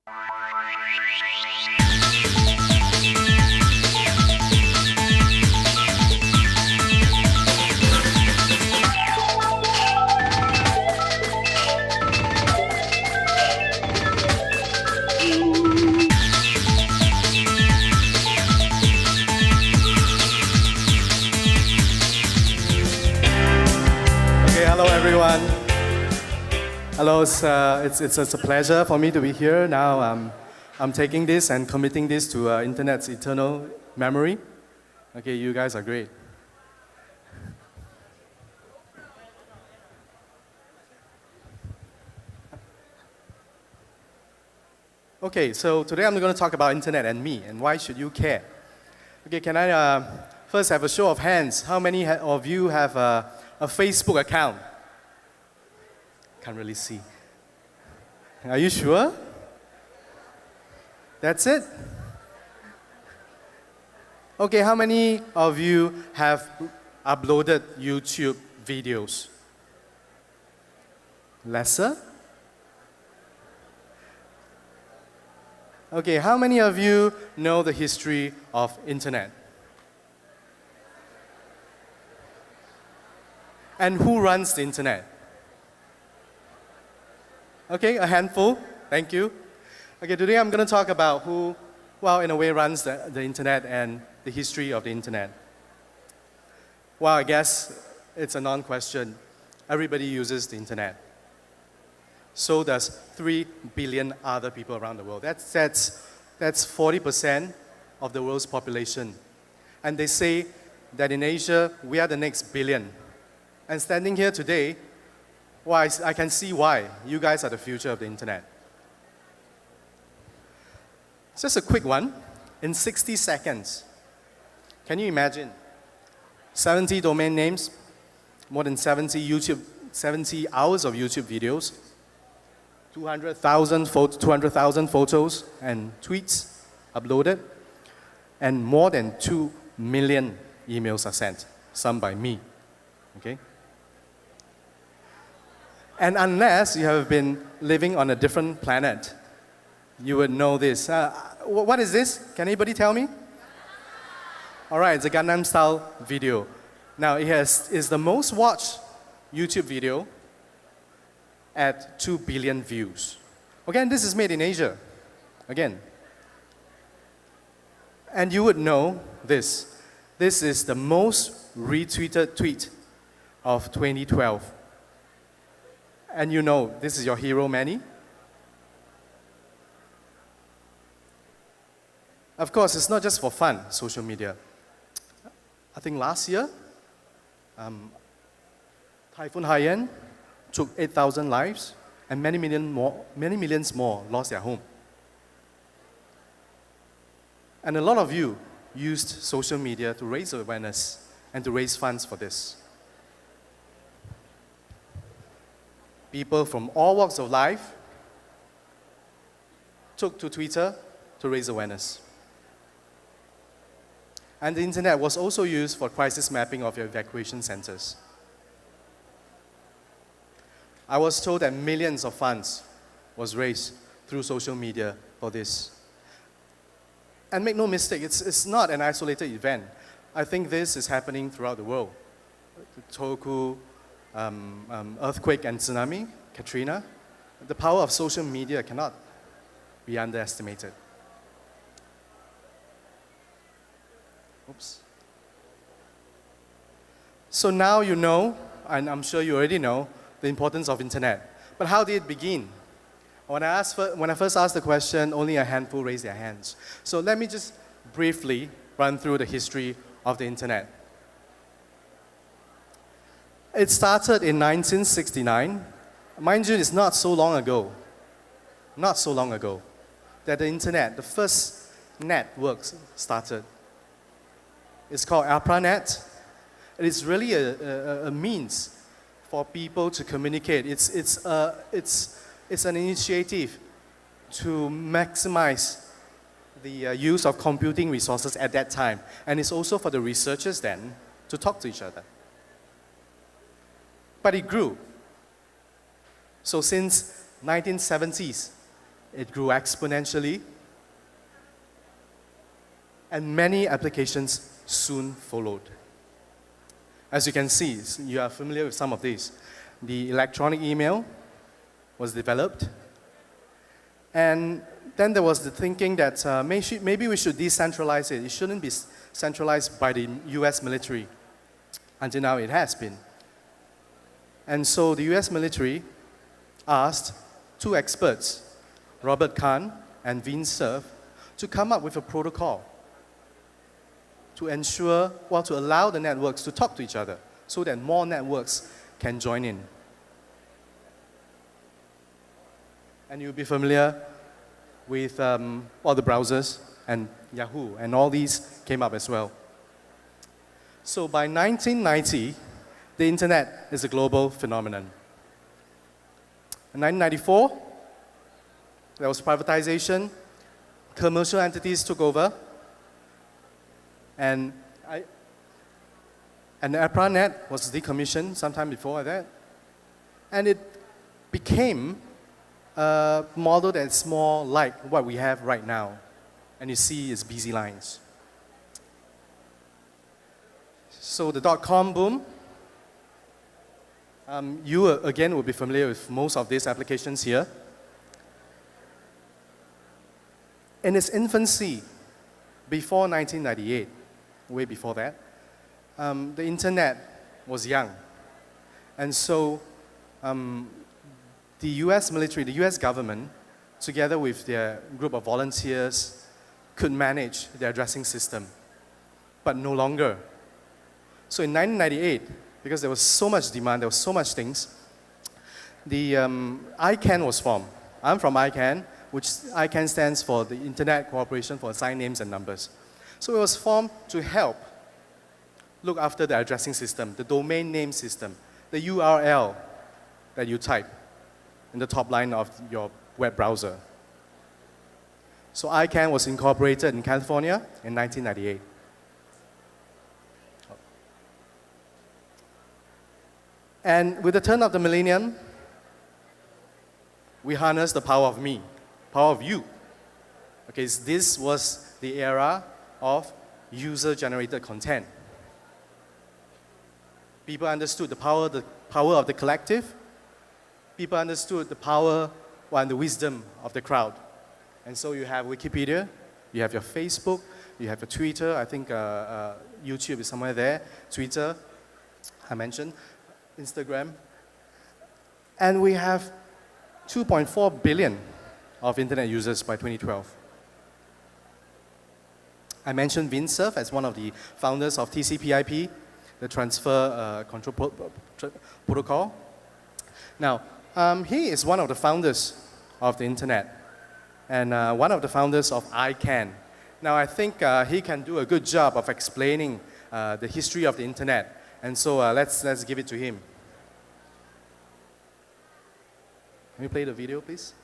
Hello everyone. Hello, it's a pleasure for me to be here. Now I'm taking this and committing this to internet's eternal memory. Okay, you guys are great. Okay, so today I'm going to talk about internet and me and why should you care. Okay, can I first have a show of hands? How many of you have a Facebook account? Can't really see. Are you sure? That's it? Okay, how many of you have uploaded YouTube videos? Lesser? Okay, how many of you know the history of internet? And who runs the internet? Okay, a handful. Thank you. Okay, today I'm going to talk about who, well, in a way, runs the internet and the history of the internet. Well, I guess it's a non-question. Everybody uses the internet. So does 3 billion other people around the world. That's 40% of the world's population. And they say that in Asia, we are the next billion. And standing here today, well, I can see why. You guys are the future of the internet. Just a quick one. In 60 seconds, can you imagine? 70 domain names, more than 70 hours of YouTube videos, 200,000 photos and tweets uploaded, and more than 2 million emails are sent, some by me. Okay? And unless you have been living on a different planet, you would know this. What is this? Can anybody tell me? All right, it's a Gangnam Style video. Now, it's the most watched YouTube video at 2 billion views. Again, this is made in Asia. Again. And you would know this. This is the most retweeted tweet of 2012. And you know, this is your hero, Manny. Of course, it's not just for fun, social media. I think last year, Typhoon Haiyan took 8,000 lives, and many millions more lost their home. And a lot of you used social media to raise awareness and to raise funds for this. People from all walks of life took to Twitter to raise awareness. And the internet was also used for crisis mapping of your evacuation centers. I was told that millions of funds was raised through social media for this. And make no mistake, it's not an isolated event. I think this is happening throughout the world. The Tohoku earthquake and tsunami, Katrina, the power of social media cannot be underestimated. Oops. So now you know, and I'm sure you already know, the importance of internet. But how did it begin? When I first asked the question, only a handful raised their hands. So let me just briefly run through the history of the internet. It started in 1969. Mind you, it's not so long ago, that the internet, the first networks started. It's called ARPANET. It is really a means for people to communicate. It's an initiative to maximize the use of computing resources at that time. And it's also for the researchers then to talk to each other. But it grew. So since 1970s, It grew exponentially, and many applications soon followed. As you can see, you are familiar with some of these. The electronic email was developed, and then there was the thinking that maybe we should decentralize it. It shouldn't be centralized by the US military. Until now, it has been. And so the US military asked two experts, Robert Kahn and Vint Cerf, to come up with a protocol to ensure, to allow the networks to talk to each other so that more networks can join in. And you'll be familiar with all the browsers and Yahoo, and all these came up as well. So by 1990, the internet is a global phenomenon. In 1994, there was privatization, commercial entities took over, and the ARPANET was decommissioned sometime before that, and it became a model that's more like what we have right now, and you see it's busy lines. So the dot-com boom, you again will be familiar with most of these applications here. In its infancy, before 1998, way before that, the internet was young. And so the US military, the US government, together with their group of volunteers, could manage the addressing system, but no longer. So in 1998, because there was so much demand, there was so much things, the ICANN was formed. I'm from ICANN, which ICANN stands for the Internet Corporation for Assigned Names and Numbers. So it was formed to help look after the addressing system, the domain name system, the URL that you type in the top line of your web browser. So ICANN was incorporated in California in 1998. And with the turn of the millennium, we harnessed the power of me, power of you. Okay, so this was the era of user-generated content. People understood the power of the collective. People understood the power and the wisdom of the crowd. And so you have Wikipedia, you have your Facebook, you have your Twitter. I think YouTube is somewhere there. Twitter, I mentioned, Instagram. And we have 2.4 billion of internet users by 2012. I mentioned Vint Cerf as one of the founders of TCP/IP, the Transfer Control Protocol. Now, he is one of the founders of the internet and one of the founders of ICANN. Now, I think he can do a good job of explaining the history of the internet. And so let's give it to him. Can you play the video, please?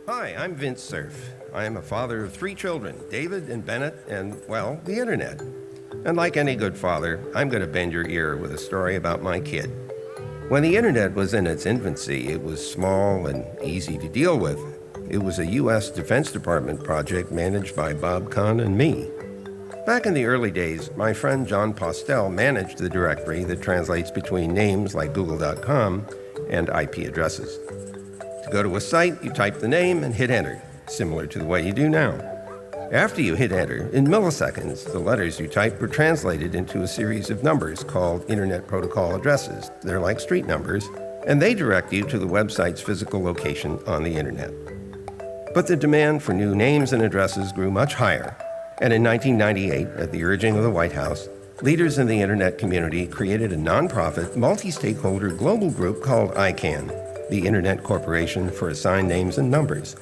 Hi, I'm Vint Cerf. I am a father of 3 children, David and Bennett, and, well, the internet. And like any good father, I'm going to bend your ear with a story about my kid. When the internet was in its infancy, it was small and easy to deal with. It was a U.S. Defense Department project managed by Bob Kahn and me. Back in the early days, my friend John Postel managed the directory that translates between names like Google.com and IP addresses. To go to a site, you type the name and hit enter, similar to the way you do now. After you hit enter, in milliseconds, the letters you typed were translated into a series of numbers called Internet Protocol addresses. They're like street numbers, and they direct you to the website's physical location on the internet. But the demand for new names and addresses grew much higher, and in 1998, at the urging of the White House, leaders in the internet community created a nonprofit, multi-stakeholder global group called ICANN, the Internet Corporation for Assigned Names and Numbers.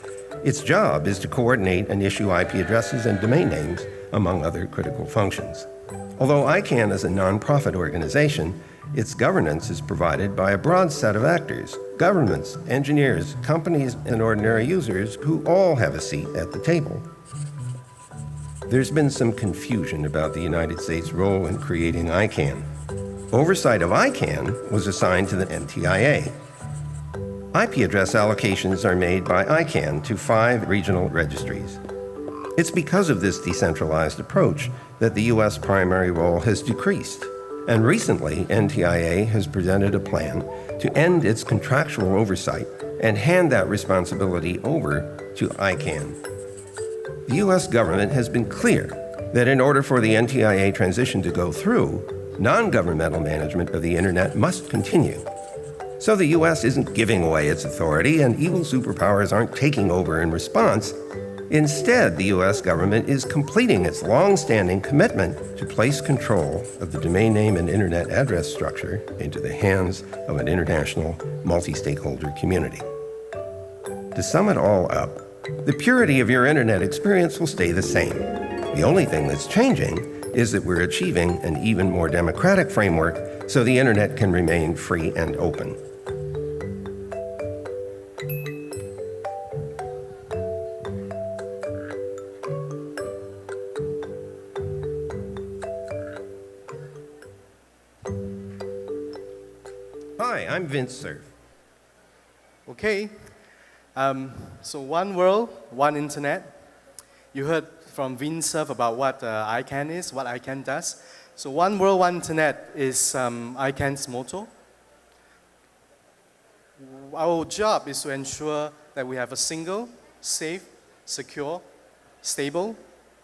Its job is to coordinate and issue IP addresses and domain names, among other critical functions. Although ICANN is a nonprofit organization, its governance is provided by a broad set of actors, governments, engineers, companies, and ordinary users who all have a seat at the table. There's been some confusion about the United States' role in creating ICANN. Oversight of ICANN was assigned to the NTIA. IP address allocations are made by ICANN to 5 regional registries. It's because of this decentralized approach that the U.S. primary role has decreased. And recently, NTIA has presented a plan to end its contractual oversight and hand that responsibility over to ICANN. The U.S. government has been clear that in order for the NTIA transition to go through, non-governmental management of the Internet must continue. So the U.S. isn't giving away its authority and evil superpowers aren't taking over in response. Instead, the U.S. government is completing its long-standing commitment to place control of the domain name and Internet address structure into the hands of an international multi-stakeholder community. To sum it all up, the purity of your Internet experience will stay the same. The only thing that's changing is that we're achieving an even more democratic framework so the Internet can remain free and open. Hi, I'm Vince Cerf. Okay, so one world, one internet. You heard from Vince Cerf about what ICANN is, what ICANN does. So one world, one internet is ICANN's motto. Our job is to ensure that we have a single, safe, secure, stable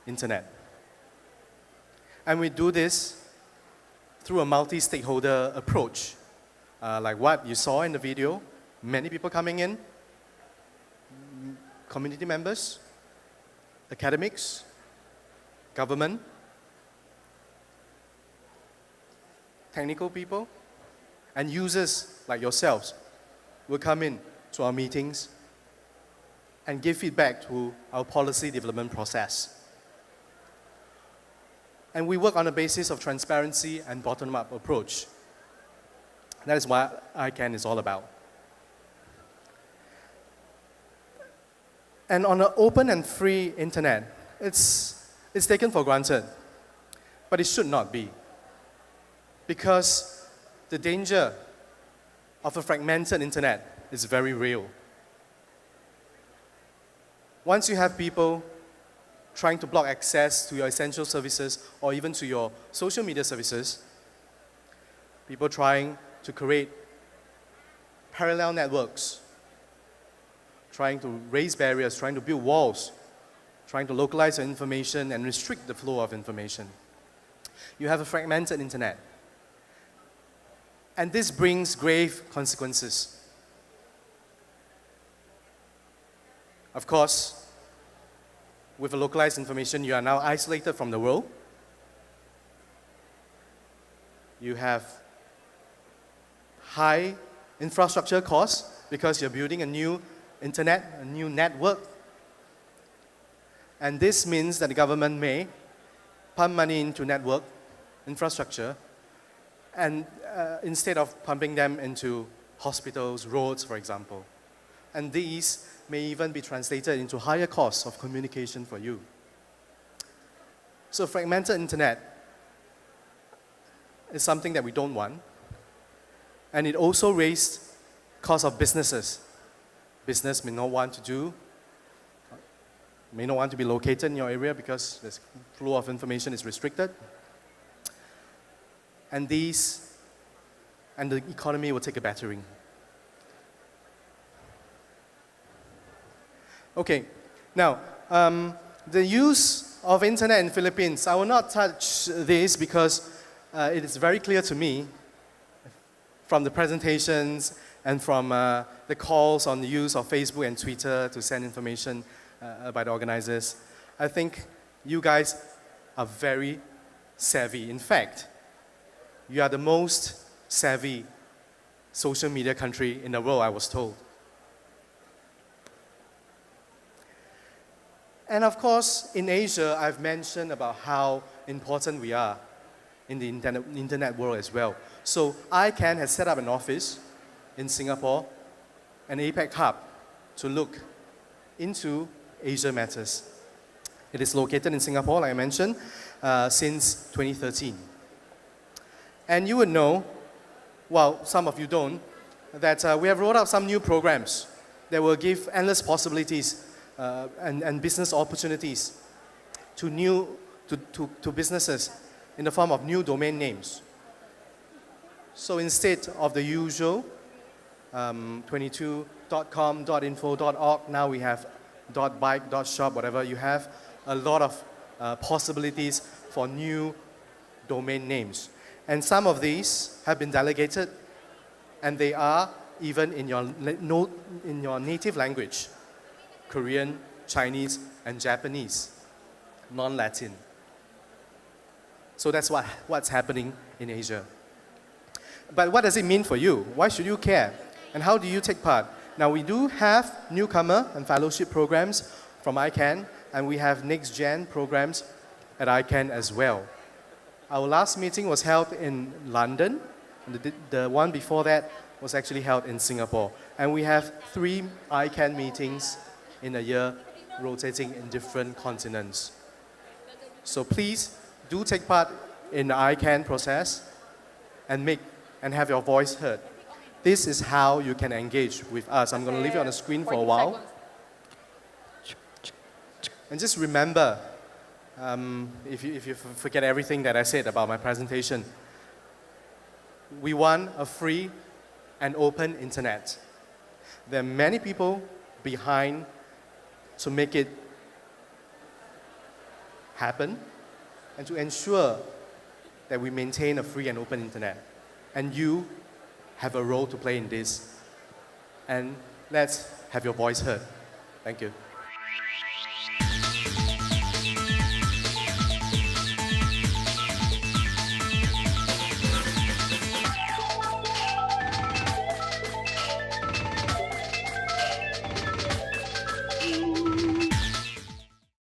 internet. And we do this through a multi-stakeholder approach. Like what you saw in the video, many people coming in, community members, academics, government, technical people, and users like yourselves will come in to our meetings and give feedback to our policy development process. And we work on the basis of transparency and bottom-up approach. That is what ICANN is all about. And on an open and free internet, it's taken for granted, but it should not be. Because the danger of a fragmented internet is very real. Once you have people trying to block access to your essential services or even to your social media services, people trying to create parallel networks, trying to raise barriers, trying to build walls, trying to localize your information and restrict the flow of information. You have a fragmented internet. And this brings grave consequences. Of course, with a localized information, you are now isolated from the world. You have high infrastructure costs because you're building a new internet, a new network. And this means that the government may pump money into network infrastructure and instead of pumping them into hospitals, roads, for example. And these may even be translated into higher costs of communication for you. So fragmented internet is something that we don't want. And it also raised cost of businesses. Business may not want to be located in your area because the flow of information is restricted. And the economy will take a battering. Okay, now, the use of internet in Philippines, I will not touch this because it is very clear to me from the presentations and from the calls on the use of Facebook and Twitter to send information by the organizers. I think you guys are very savvy. In fact, you are the most savvy social media country in the world, I was told. And of course, in Asia, I've mentioned about how important we are in the internet world as well. So ICANN has set up an office in Singapore, an APEC hub, to look into Asia matters. It is located in Singapore, like I mentioned, since 2013. And you would know, well, some of you don't, that we have rolled out some new programs that will give endless possibilities and business opportunities to businesses in the form of new domain names. So instead of the usual 22.com, .info, .org, now we have .bike, .shop, whatever. You have a lot of possibilities for new domain names. And some of these have been delegated, and they are even in your native language, Korean, Chinese, and Japanese, non-Latin. So that's what's happening in Asia. But what does it mean for you? Why should you care? And how do you take part? Now, we do have newcomer and fellowship programs from ICANN, and we have next-gen programs at ICANN as well. Our last meeting was held in London, and the one before that was actually held in Singapore. And we have 3 ICANN meetings in a year, rotating in different continents. So please do take part in the ICANN process and have your voice heard. This is how you can engage with us. I'm going to leave it on the screen for a while. And just remember, if you forget everything that I said about my presentation, we want a free and open internet. There are many people behind to make it happen and to ensure that we maintain a free and open internet. And you have a role to play in this. And let's have your voice heard. Thank you.